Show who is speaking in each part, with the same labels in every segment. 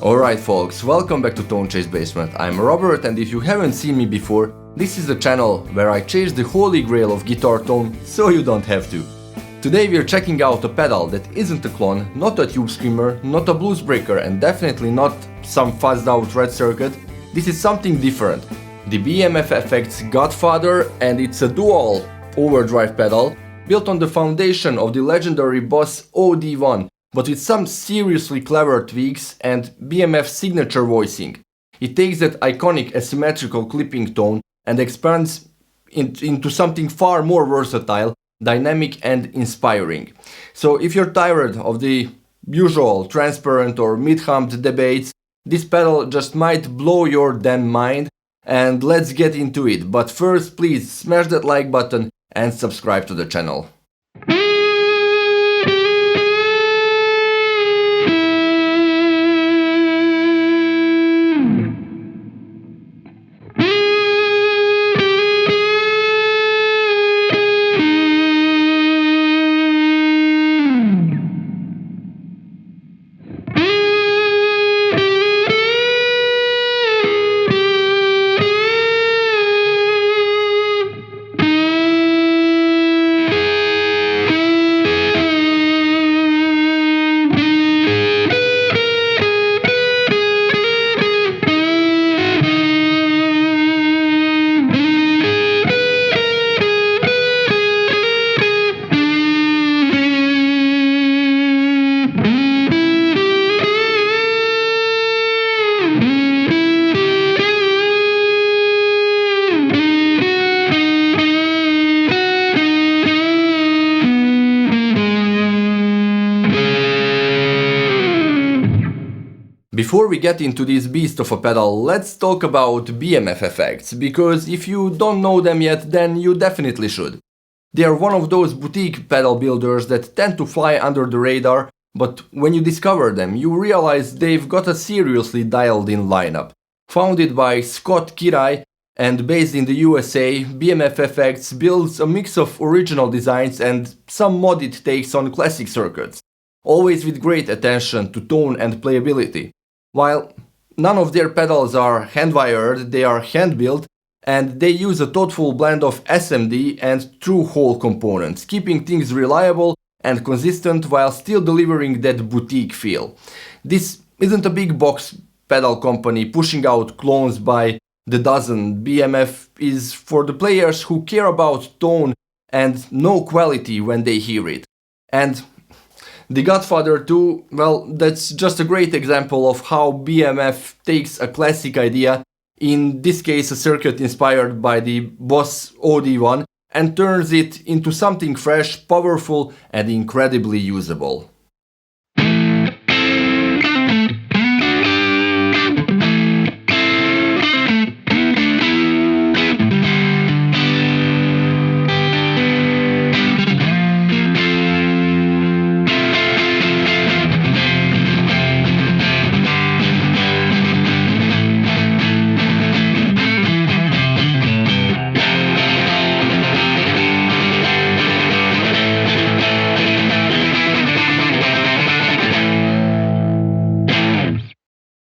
Speaker 1: Alright folks, welcome back to Tone Chase Basement. I'm Robert, and if you haven't seen me before, this is the channel where I chase the holy grail of guitar tone, so you don't have to. Today we're checking out a pedal that isn't a clone, not a tube screamer, not a blues breaker, and definitely not some fuzzed out red circuit. This is something different. The BMF Effects Godfather, and it's a dual overdrive pedal built on the foundation of the legendary Boss OD1, but with some seriously clever tweaks and BMF signature voicing. It takes that iconic asymmetrical clipping tone and expands into something far more versatile, dynamic and inspiring. So if you're tired of the usual transparent or mid-humped debates, this pedal just might blow your damn mind, and let's get into it. But first, please smash that like button and subscribe to the channel. Before we get into this beast of a pedal, let's talk about BMF Effects, because if you don't know them yet, then you definitely should. They are one of those boutique pedal builders that tend to fly under the radar, but when you discover them, you realize they've got a seriously dialed-in lineup. Founded by Scott Kirai and based in the USA, BMF Effects builds a mix of original designs and some modded takes on classic circuits, always with great attention to tone and playability. While none of their pedals are hand-wired, they are hand-built, and they use a thoughtful blend of SMD and true hole components, keeping things reliable and consistent while still delivering that boutique feel. This isn't a big box pedal company pushing out clones by the dozen. BMF is for the players who care about tone and know quality when they hear it. And the Godfather II, well, that's just a great example of how BMF takes a classic idea, in this case a circuit inspired by the Boss OD1, and turns it into something fresh, powerful and incredibly usable.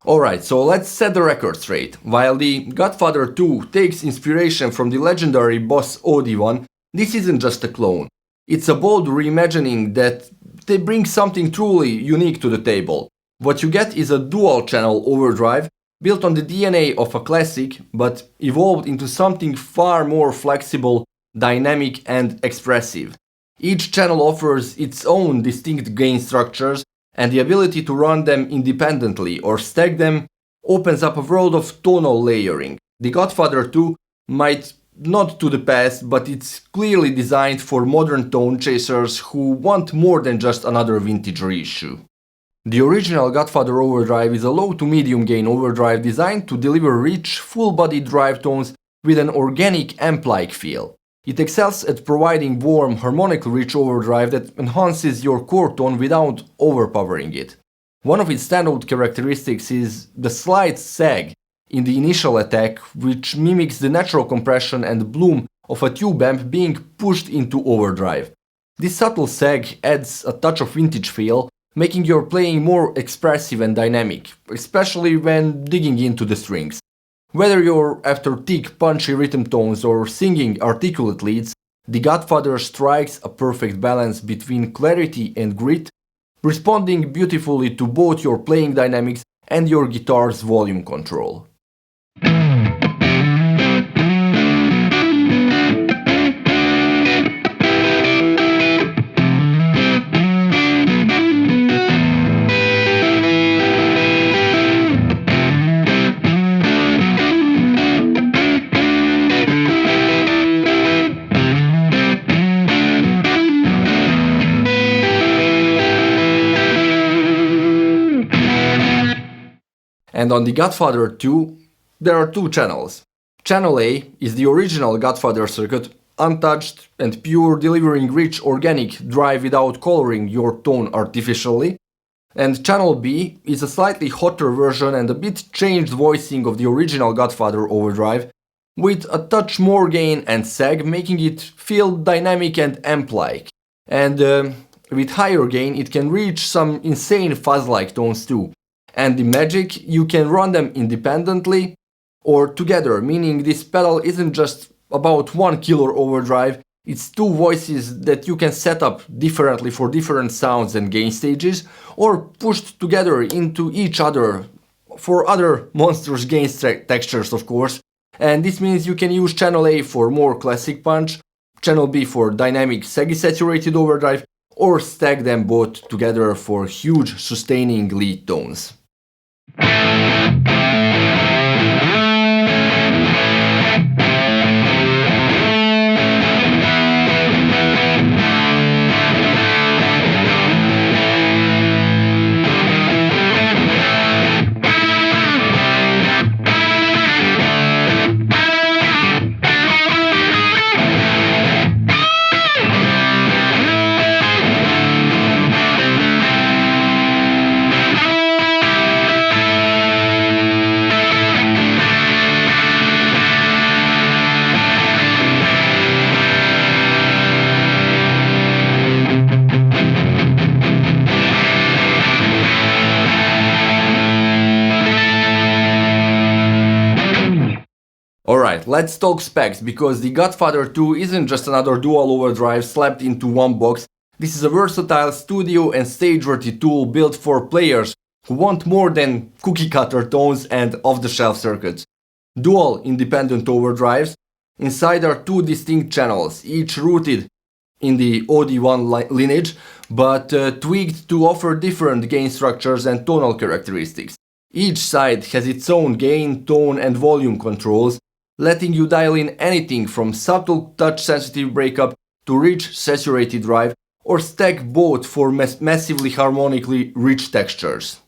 Speaker 1: Alright, so let's set the record straight. While the Godfather II takes inspiration from the legendary Boss OD1, this isn't just a clone. It's a bold reimagining that they bring something truly unique to the table. What you get is a dual-channel overdrive built on the DNA of a classic, but evolved into something far more flexible, dynamic and expressive. Each channel offers its own distinct gain structures, and the ability to run them independently or stack them opens up a world of tonal layering. The Godfather II might nod to the past, but it's clearly designed for modern tone chasers who want more than just another vintage reissue. The original Godfather overdrive is a low to medium gain overdrive designed to deliver rich, full-bodied drive tones with an organic amp-like feel. It excels at providing warm, harmonically rich overdrive that enhances your core tone without overpowering it. One of its standout characteristics is the slight sag in the initial attack, which mimics the natural compression and bloom of a tube amp being pushed into overdrive. This subtle sag adds a touch of vintage feel, making your playing more expressive and dynamic, especially when digging into the strings. Whether you're after thick, punchy rhythm tones or singing articulate leads, the Godfather strikes a perfect balance between clarity and grit, responding beautifully to both your playing dynamics and your guitar's volume control. And on the Godfather II, there are two channels. Channel A is the original Godfather circuit, untouched and pure, delivering rich organic drive without coloring your tone artificially. And Channel B is a slightly hotter version and a bit changed voicing of the original Godfather overdrive, with a touch more gain and sag, making it feel dynamic and amp-like. And with higher gain it can reach some insane fuzz-like tones too. And the magic, you can run them independently or together, meaning this pedal isn't just about one killer overdrive, it's two voices that you can set up differently for different sounds and gain stages, or pushed together into each other for other monstrous gain textures, of course. And this means you can use channel A for more classic punch, channel B for dynamic saggy saturated overdrive, or stack them both together for huge sustaining lead tones. Alright, let's talk specs, because the Godfather II isn't just another dual overdrive slapped into one box. This is a versatile studio and stage-worthy tool built for players who want more than cookie-cutter tones and off-the-shelf circuits. Dual independent overdrives. Inside are two distinct channels, each rooted in the OD1 lineage, but tweaked to offer different gain structures and tonal characteristics. Each side has its own gain, tone and volume controls, letting you dial in anything from subtle touch-sensitive breakup to rich saturated drive, or stack both for massively harmonically rich textures.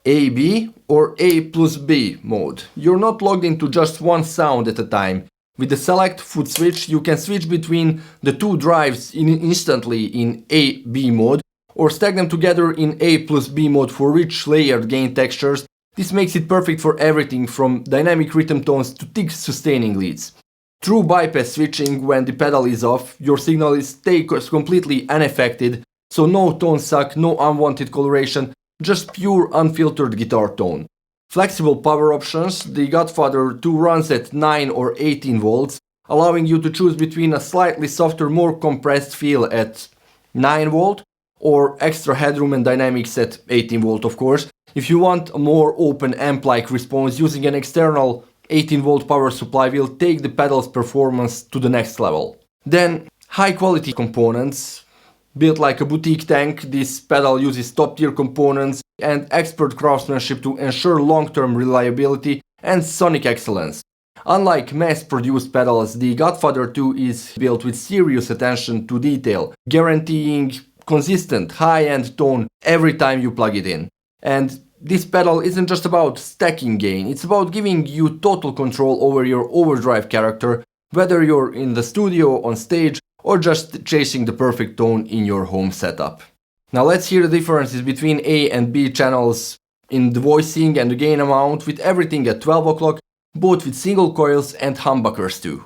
Speaker 1: AB or A plus B mode. You're not logged into just one sound at a time. With the select foot switch, you can switch between the two drives instantly in A-B mode, or stack them together in A plus B mode for rich layered gain textures. This makes it perfect for everything from dynamic rhythm tones to thick sustaining leads. True bypass switching, when the pedal is off, your signal stays completely unaffected, so no tone suck, no unwanted coloration, just pure unfiltered guitar tone. Flexible power options. The Godfather II runs at 9 or 18 volts, allowing you to choose between a slightly softer, more compressed feel at 9 volt or extra headroom and dynamics at 18 volt, of course. If you want a more open amp-like response, using an external 18 volt power supply will take the pedal's performance to the next level. Then high quality components. Built like a boutique tank, this pedal uses top-tier components and expert craftsmanship to ensure long-term reliability and sonic excellence. Unlike mass-produced pedals, the Godfather II is built with serious attention to detail, guaranteeing consistent high-end tone every time you plug it in. And this pedal isn't just about stacking gain, it's about giving you total control over your overdrive character, whether you're in the studio, on stage, or just chasing the perfect tone in your home setup. Now let's hear the differences between A and B channels in the voicing and the gain amount, with everything at 12 o'clock, both with single coils and humbuckers too.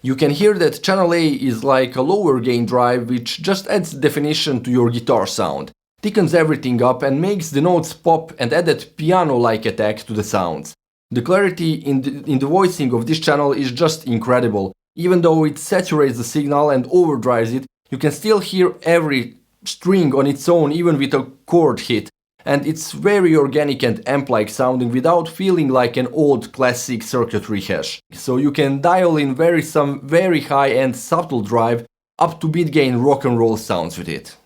Speaker 1: You can hear that channel A is like a lower gain drive which just adds definition to your guitar sound, thickens everything up and makes the notes pop and add that piano-like attack to the sounds. The clarity in the voicing of this channel is just incredible. Even though it saturates the signal and overdrives it, you can still hear every string on its own even with a chord hit. And it's very organic and amp-like sounding without feeling like an old classic circuit rehash. So you can dial in some very high-end subtle drive up to mid-gain rock and roll sounds with it.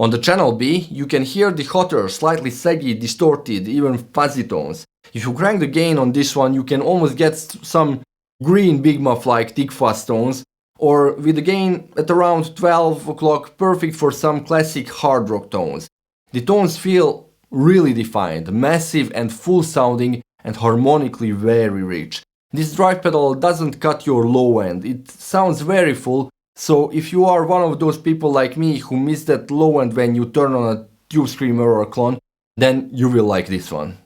Speaker 1: On the channel B, you can hear the hotter, slightly saggy, distorted, even fuzzy tones. If you crank the gain on this one, you can almost get some green Big Muff-like thick fuzz tones, or with the gain at around 12 o'clock, perfect for some classic hard rock tones. The tones feel really defined, massive and full sounding, and harmonically very rich. This drive pedal doesn't cut your low end, it sounds very full. So if you are one of those people like me who miss that low end when you turn on a Tube Screamer or a clone, then you will like this one.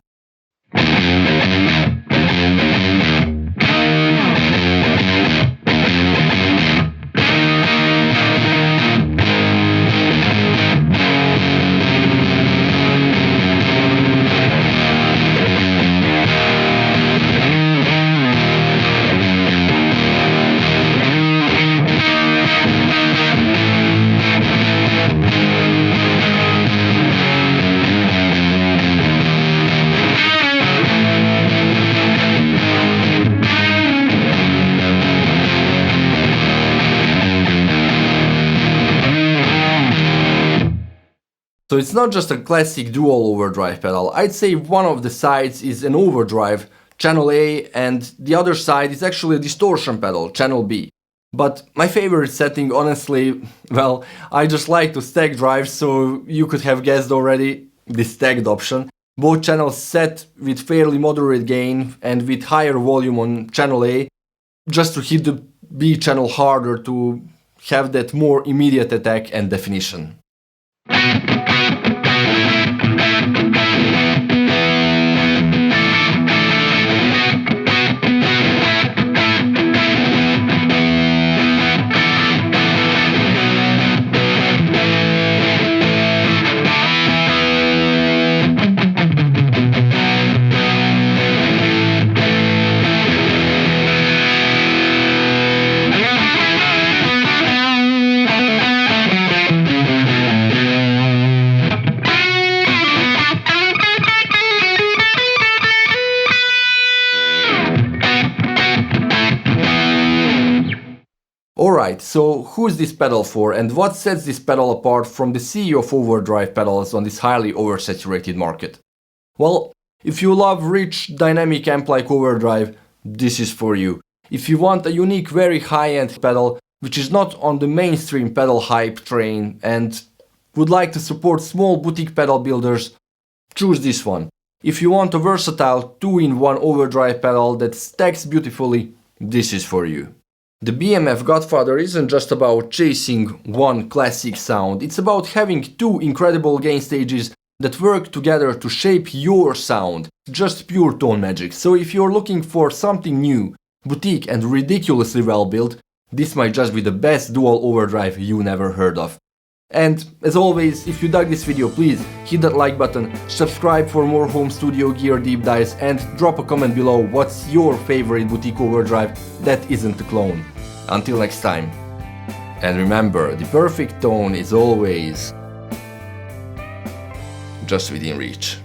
Speaker 1: So it's not just a classic dual overdrive pedal. I'd say one of the sides is an overdrive, channel A, and the other side is actually a distortion pedal, channel B. But my favorite setting, honestly, well, I just like to stack drives, so you could have guessed already, the stacked option. both channels set with fairly moderate gain and with higher volume on channel A, just to hit the B channel harder to have that more immediate attack and definition. Alright, so who's this pedal for and what sets this pedal apart from the sea of overdrive pedals on this highly oversaturated market? Well, if you love rich, dynamic amp like overdrive, this is for you. If you want a unique, very high-end pedal, which is not on the mainstream pedal hype train and would like to support small boutique pedal builders, choose this one. If you want a versatile 2-in-1 overdrive pedal that stacks beautifully, this is for you. The BMF Godfather isn't just about chasing one classic sound, it's about having two incredible gain stages that work together to shape your sound. Just pure tone magic. So if you're looking for something new, boutique and ridiculously well built, this might just be the best dual overdrive you never heard of. And as always, if you dug this video, please hit that like button, subscribe for more home studio gear deep dives, and drop a comment below what's your favorite boutique overdrive that isn't a clone. Until next time. And remember, the perfect tone is always just within reach.